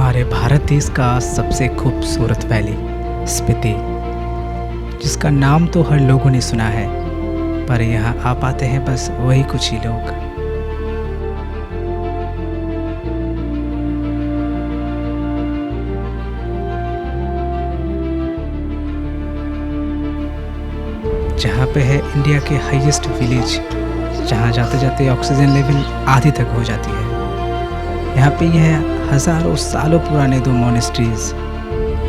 हमारे भारत देश का सबसे खूबसूरत वैली स्पीति, जिसका नाम तो हर लोगों ने सुना है, पर यहाँ आ पाते हैं बस वही कुछ ही लोग। जहाँ पे है इंडिया के हाईएस्ट विलेज, जहाँ जाते जाते ऑक्सीजन लेवल आधी तक हो जाती है। यहाँ पे यह है हज़ारों सालों पुराने दो मोनेस्ट्रीज़,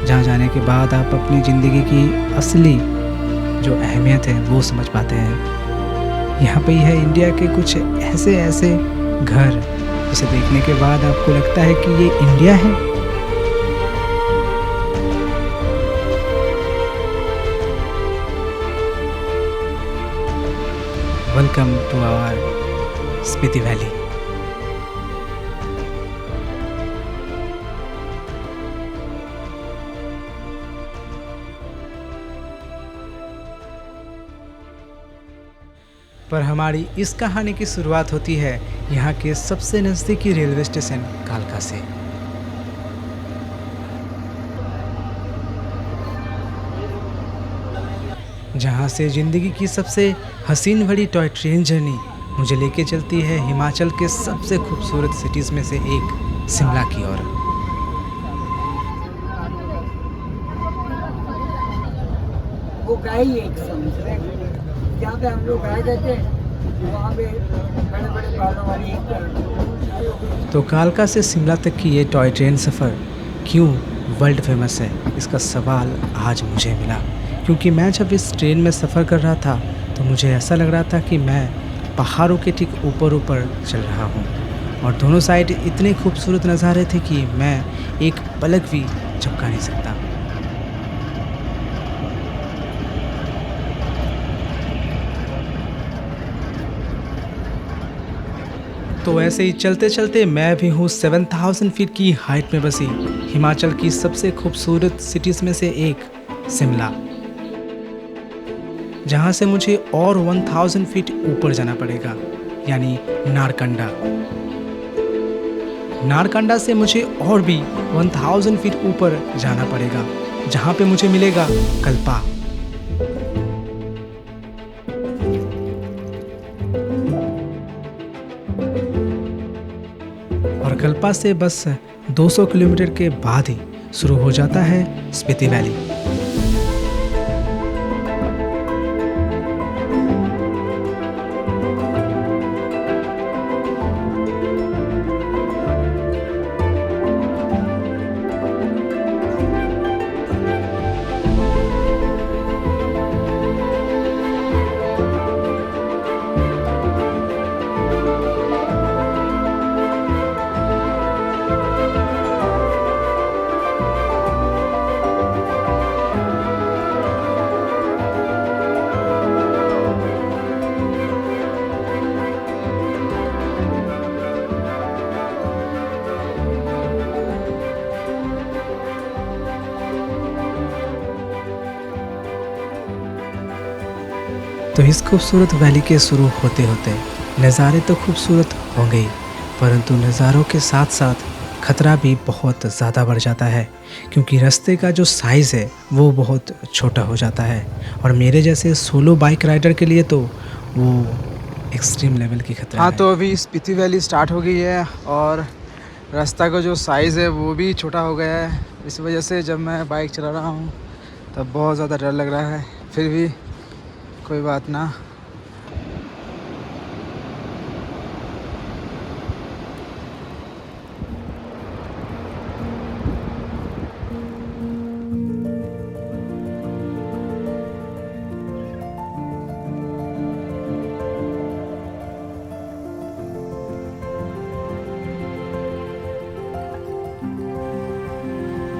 जहाँ जाने के बाद आप अपनी ज़िंदगी की असली जो अहमियत है वो समझ पाते हैं। यहाँ पे यह है इंडिया के कुछ ऐसे ऐसे घर जिसे देखने के बाद आपको लगता है कि ये इंडिया है। Welcome to our Spiti valley. पर हमारी इस कहानी की शुरुआत होती है यहाँ के सबसे नज़दीकी रेलवे स्टेशन कालका से। जहाँ से ज़िंदगी की सबसे हसीन भरी टॉय ट्रेन जर्नी मुझे लेके चलती है हिमाचल के सबसे खूबसूरत सिटीज़ में से एक शिमला की ओर। वो गाय एक जहाँ पे हम लोग गाय देते हैं वहाँ पे बड़े बड़े बालों वाली एक। तो कालका से शिमला तक की ये टॉय ट्रेन सफ़र क्यों वर्ल्ड फेमस है, इसका सवाल आज मुझे मिला, क्योंकि मैं जब इस ट्रेन में सफ़र कर रहा था तो मुझे ऐसा लग रहा था कि मैं पहाड़ों के ठीक ऊपर ऊपर चल रहा हूँ और दोनों साइड इतने खूबसूरत नज़ारे थे कि मैं एक पलक भी झपका नहीं सकता। तो ऐसे ही चलते चलते मैं भी हूँ 7000 फीट की हाइट में बसी हिमाचल की सबसे खूबसूरत सिटीज़ में से एक शिमला, जहाँ से मुझे और 1000 फीट ऊपर जाना पड़ेगा, यानी नारकंडा। नारकंडा से मुझे और भी 1000 फीट ऊपर जाना पड़ेगा, जहाँ पे मुझे मिलेगा कल्पा। और कल्पा से बस 200 किलोमीटर के बाद ही शुरू हो जाता है स्पीति वैली। तो इस खूबसूरत वैली के शुरू होते होते नज़ारे तो खूबसूरत होंगे ही, परंतु नज़ारों के साथ साथ खतरा भी बहुत ज़्यादा बढ़ जाता है, क्योंकि रास्ते का जो साइज़ है वो बहुत छोटा हो जाता है और मेरे जैसे सोलो बाइक राइडर के लिए तो वो एक्सट्रीम लेवल की खतरा है। तो अभी स्पीति वैली स्टार्ट हो गई है और रास्ता का जो साइज़ है वो भी छोटा हो गया है। इस वजह से जब मैं बाइक चला रहा हूँ तब बहुत ज़्यादा डर लग रहा है, फिर भी कोई बात ना।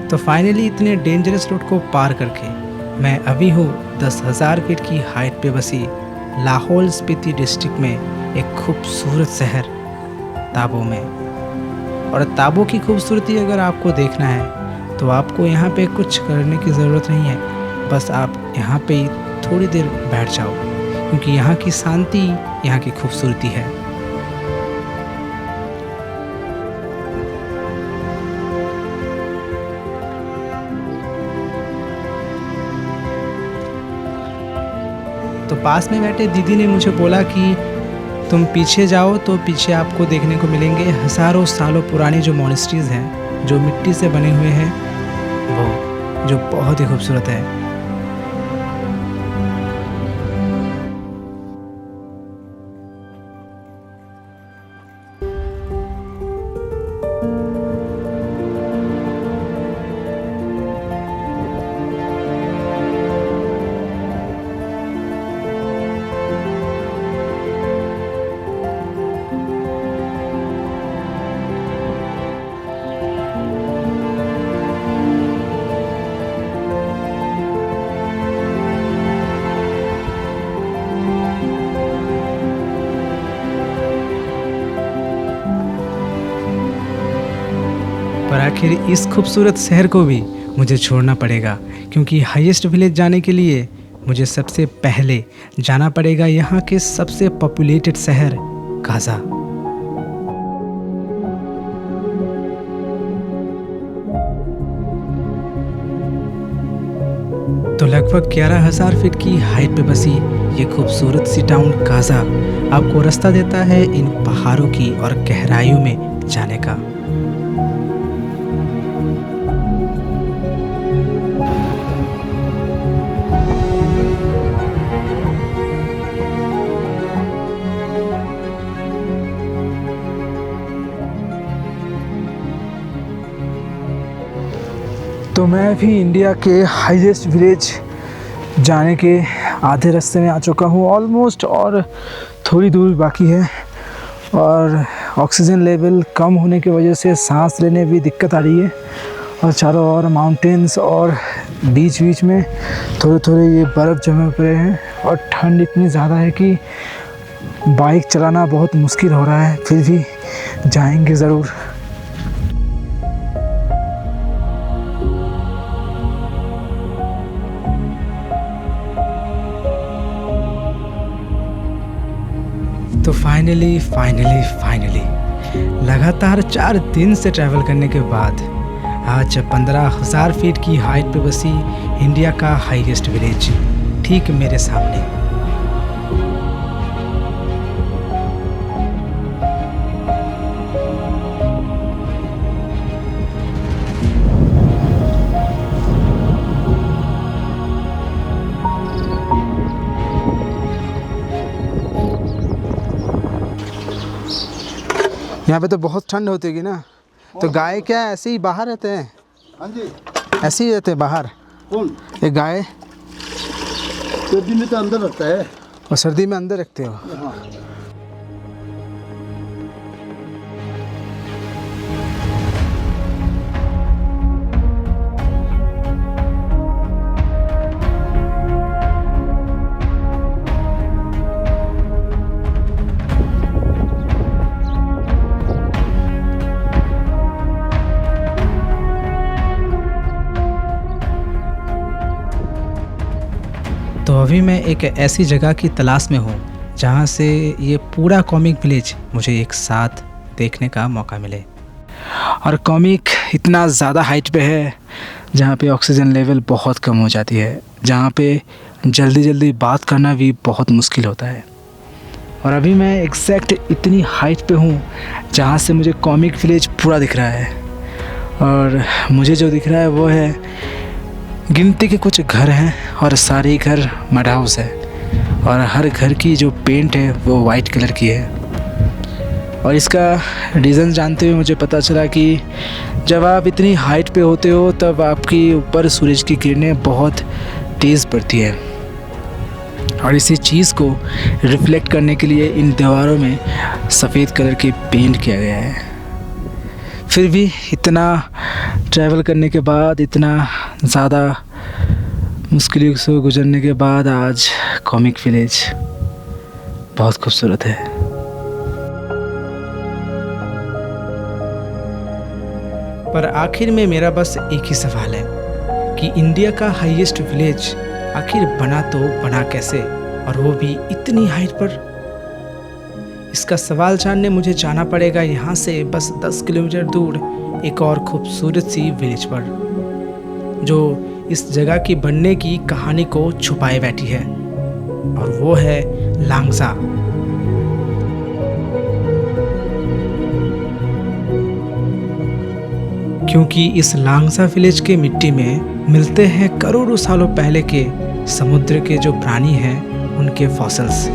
तो फाइनली इतने डेंजरस रोड को पार करके मैं अभी हूँ 10,000 फीट की हाइट पे बसी लाहौल स्पीति डिस्ट्रिक्ट में एक खूबसूरत शहर ताबो में। और ताबो की खूबसूरती अगर आपको देखना है तो आपको यहाँ पे कुछ करने की ज़रूरत नहीं है, बस आप यहाँ पे थोड़ी देर बैठ जाओ, क्योंकि यहाँ की शांति यहाँ की खूबसूरती है। पास में बैठे दीदी ने मुझे बोला कि तुम पीछे जाओ तो पीछे आपको देखने को मिलेंगे हज़ारों सालों पुरानी जो मॉनेस्ट्रीज़ हैं, जो मिट्टी से बने हुए हैं, वो जो बहुत ही खूबसूरत है। पर आखिर इस खूबसूरत शहर को भी मुझे छोड़ना पड़ेगा, क्योंकि हाईएस्ट विलेज जाने के लिए मुझे सबसे पहले जाना पड़ेगा यहाँ के सबसे पॉपुलेटेड शहर गाज़ा। तो लगभग 11,000 फीट की हाइट पे बसी ये खूबसूरत सी टाउन गाज़ा आपको रास्ता देता है इन पहाड़ों की और गहराइयों में जाने का। तो मैं भी इंडिया के हाईएस्ट विलेज जाने के आधे रास्ते में आ चुका हूँ ऑलमोस्ट, और थोड़ी दूर बाकी है। और ऑक्सीजन लेवल कम होने की वजह से सांस लेने भी दिक्कत आ रही है, और चारों ओर माउंटेन्स और बीच बीच में थोड़े थोड़े ये बर्फ़ जमे पड़े हैं, और ठंड इतनी ज़्यादा है कि बाइक चलाना बहुत मुश्किल हो रहा है। फिर भी जाएंगे ज़रूर। तो फाइनली लगातार 4 दिन से ट्रैवल करने के बाद आज 15,000 फीट की हाइट पे बसी इंडिया का हाईएस्ट विलेज ठीक मेरे सामने। यहाँ पे तो बहुत ठंड होती है ना, तो गाय क्या ऐसे ही बाहर रहते हैं? हाँ जी। ऐसे ही रहते हैं बाहर? कौन? ये गाय सर्दी में तो अंदर रखता है। और सर्दी में अंदर रखते हो? हाँ। तो अभी मैं एक ऐसी जगह की तलाश में हूँ जहाँ से ये पूरा कॉमिक विलेज मुझे एक साथ देखने का मौका मिले। और कॉमिक इतना ज़्यादा हाइट पे है जहाँ पे ऑक्सीजन लेवल बहुत कम हो जाती है, जहाँ पे जल्दी जल्दी बात करना भी बहुत मुश्किल होता है। और अभी मैं एग्जैक्ट इतनी हाइट पे हूँ जहाँ से मुझे कॉमिक विलेज पूरा दिख रहा है। और मुझे जो दिख रहा है वो है गिनती के कुछ घर हैं, और सारे घर मड हाउस है, और हर घर की जो पेंट है वो वाइट कलर की है। और इसका रीज़न जानते हुए मुझे पता चला कि जब आप इतनी हाइट पे होते हो तब आपके ऊपर सूरज की किरणें बहुत तेज़ पड़ती है, और इसी चीज़ को रिफ्लेक्ट करने के लिए इन दीवारों में सफ़ेद कलर की पेंट किया गया है। फिर भी इतना ट्रैवल करने के बाद, इतना ज़्यादा मुश्किलों से गुजरने के बाद आज कॉमिक विलेज बहुत खूबसूरत है। पर आखिर में मेरा बस एक ही सवाल है कि इंडिया का हाईएस्ट विलेज आखिर बना तो बना कैसे, और वो भी इतनी हाइट पर। इसका सवाल जानने मुझे जाना पड़ेगा यहाँ से बस 10 किलोमीटर दूर एक और खूबसूरत सी विलेज पर, जो इस जगह की बनने की कहानी को छुपाए बैठी है। और वो है लांगसा। क्योंकि इस लांगसा विलेज के मिट्टी में मिलते हैं करोड़ों सालों पहले के समुद्र के जो प्राणी हैं उनके फॉसिल्स,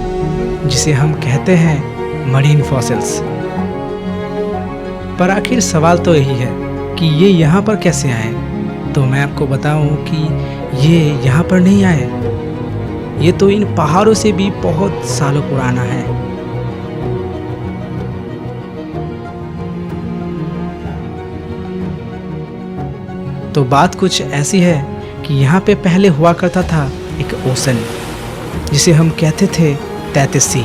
जिसे हम कहते हैं मरीन फॉसिल्स। पर आखिर सवाल तो यही है कि ये यहाँ पर कैसे आए। तो मैं आपको बताऊं कि ये यहाँ पर नहीं आए, ये तो इन पहाड़ों से भी बहुत सालों पुराना है। तो बात कुछ ऐसी है कि यहाँ पे पहले हुआ करता था एक ओशन, जिसे हम कहते थे तैतीस सी।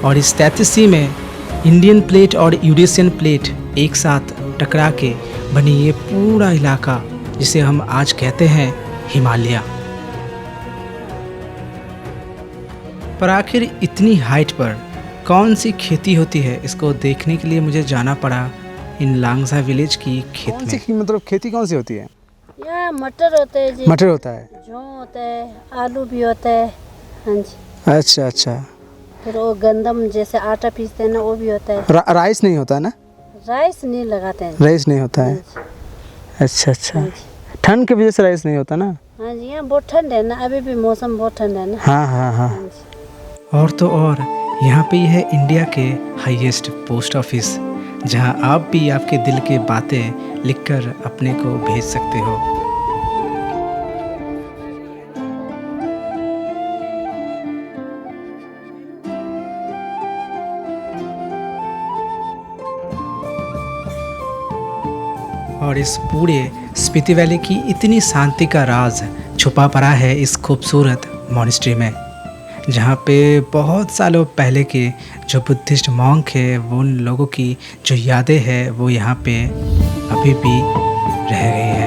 और इस तैतीस सी में इंडियन प्लेट और यूरेशियन प्लेट एक साथ टकरा के बनी ये पूरा इलाका, जिसे हम आज कहते हैं हिमालय। पर आखिर इतनी हाइट पर कौन सी खेती होती है, इसको देखने के लिए मुझे जाना पड़ा इन लांगसा विलेज की खेत कौन में। सी मतलब खेती कौन सी होती है? यहाँ मटर होते हैं जी, मटर होता है। जौ होता है, आलू भी होता है। हाँ जी। अच्छा अच्छा। फिर वो गंदम जैसे आटा पीसते हैं ना, वो भी होता है। राइस नहीं होता ना? राइस नहीं लगाते हैं। राइस नहीं होता है। हाँ अच्छा अच्छा। जी। ठंड की वजह से राइस नहीं होता ना? हाँ जी, यहाँ बहुत ठंड है ना, अभी भी मौसम बहुत ठंड है ना। हाँ हाँ हाँ। हाँ जी। और तो और यहाँ पे है इंडिया के हाईएस्ट पोस्ट ऑफिस, जहाँ आप भी आपके दिल की बातें लिखकर अपने को भेज सकते हो। और इस पूरे स्पीति वैली की इतनी शांति का राज छुपा पड़ा है इस खूबसूरत मॉनेस्ट्री में, जहाँ पे बहुत सालों पहले के जो बुद्धिस्ट मॉन्क है, वो उन लोगों की जो यादें हैं वो यहाँ पे अभी भी रह गई है।